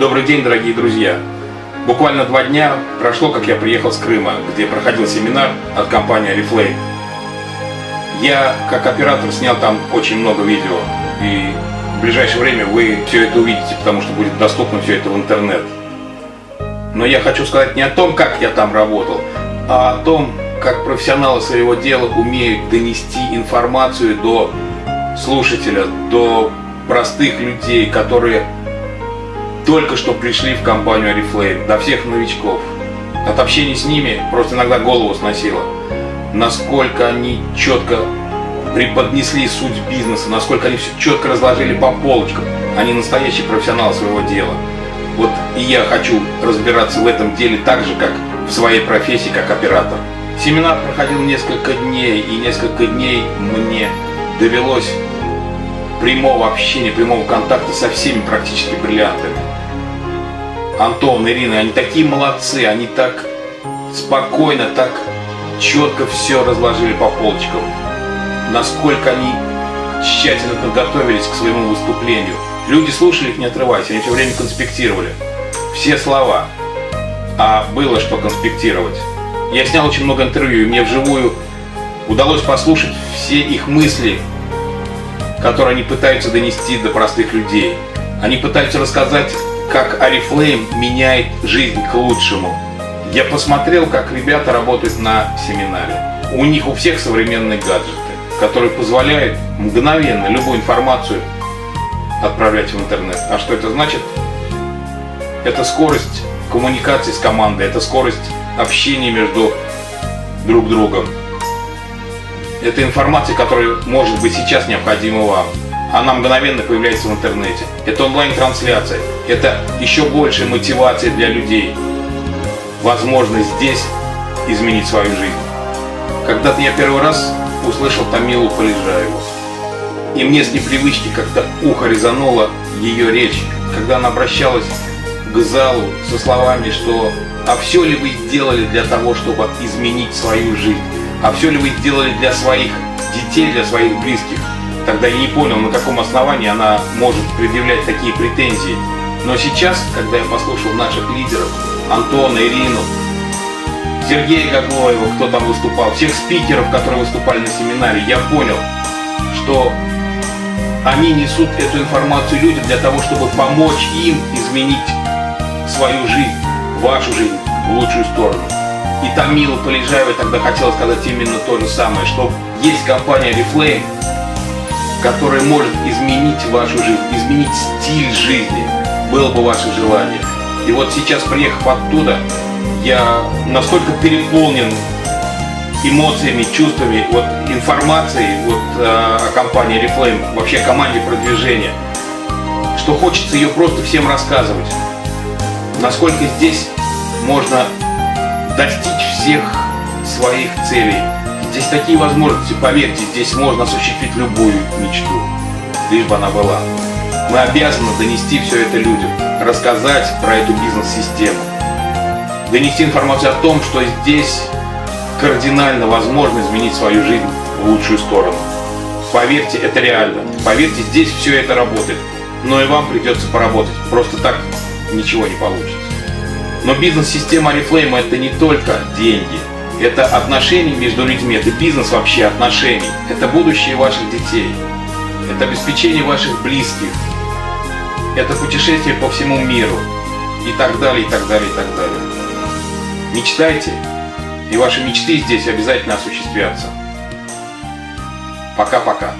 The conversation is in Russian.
Добрый день, дорогие друзья! Буквально 2 дня прошло, как я приехал с Крыма, где проходил семинар от компании Oriflame. Я, как оператор, снял там очень много видео, и в ближайшее время вы все это увидите, потому что будет доступно все это в интернет. Но я хочу сказать не о том, как я там работал, а о том, как профессионалы своего дела умеют донести информацию до слушателя, до простых людей, которые только что пришли в компанию Oriflame, до всех новичков. От общения с ними просто иногда голову сносило. Насколько они четко преподнесли суть бизнеса, насколько они все четко разложили по полочкам. Они настоящие профессионалы своего дела. Вот и я хочу разбираться в этом деле так же, как в своей профессии, как оператор. Семинар проходил несколько дней, и несколько дней мне довелось прямого общения, прямого контакта со всеми практически бриллиантами. Антон, Ирина, они такие молодцы, они так спокойно, так четко все разложили по полочкам. Насколько они тщательно подготовились к своему выступлению. Люди слушали их не отрываясь, они все время конспектировали. Все слова. А было что конспектировать. Я снял очень много интервью, и мне вживую удалось послушать все их мысли, которые они пытаются донести до простых людей. Они пытаются рассказать, как Oriflame меняет жизнь к лучшему. Я посмотрел, как ребята работают на семинаре. У них у всех современные гаджеты, которые позволяют мгновенно любую информацию отправлять в интернет. А что это значит? Это скорость коммуникации с командой, это скорость общения между друг другом. Это информация, которая может быть сейчас необходима вам. Она мгновенно появляется в интернете. Это онлайн-трансляция. Это еще большая мотивация для людей. Возможность здесь изменить свою жизнь. Когда-то я первый раз услышал Тамилу Полежаеву. И мне с непривычки как-то ухо резануло ее речь, когда она обращалась к залу со словами, что «А все ли вы сделали для того, чтобы изменить свою жизнь? А все ли вы сделали для своих детей, для своих близких?» Тогда я не понял, на каком основании она может предъявлять такие претензии. Но сейчас, когда я послушал наших лидеров, Антона, Ирину, Сергея Гаглоева, кто там выступал, всех спикеров, которые выступали на семинаре, я понял, что они несут эту информацию людям для того, чтобы помочь им изменить свою жизнь, вашу жизнь в лучшую сторону. И Тамиле Полежаевой тогда хотела сказать именно то же самое, что есть компания Oriflame, которая может изменить вашу жизнь, изменить стиль жизни, было бы ваше желание. И вот сейчас, приехав оттуда, я настолько переполнен эмоциями, чувствами, вот информацией о компании Oriflame, вообще о команде продвижения, что хочется ее просто всем рассказывать. Насколько здесь можно достичь всех своих целей. Здесь такие возможности, поверьте, здесь можно осуществить любую мечту, лишь бы она была. Мы обязаны донести все это людям, рассказать про эту бизнес-систему, донести информацию о том, что здесь кардинально возможно изменить свою жизнь в лучшую сторону. Поверьте, это реально. Поверьте, здесь все это работает. Но и вам придется поработать. Просто так ничего не получится. Но бизнес-система Oriflame — это не только деньги. Это отношения между людьми, это бизнес вообще отношений. Это будущее ваших детей. Это обеспечение ваших близких. Это путешествие по всему миру. И так далее, и так далее, и так далее. Мечтайте, и ваши мечты здесь обязательно осуществятся. Пока-пока.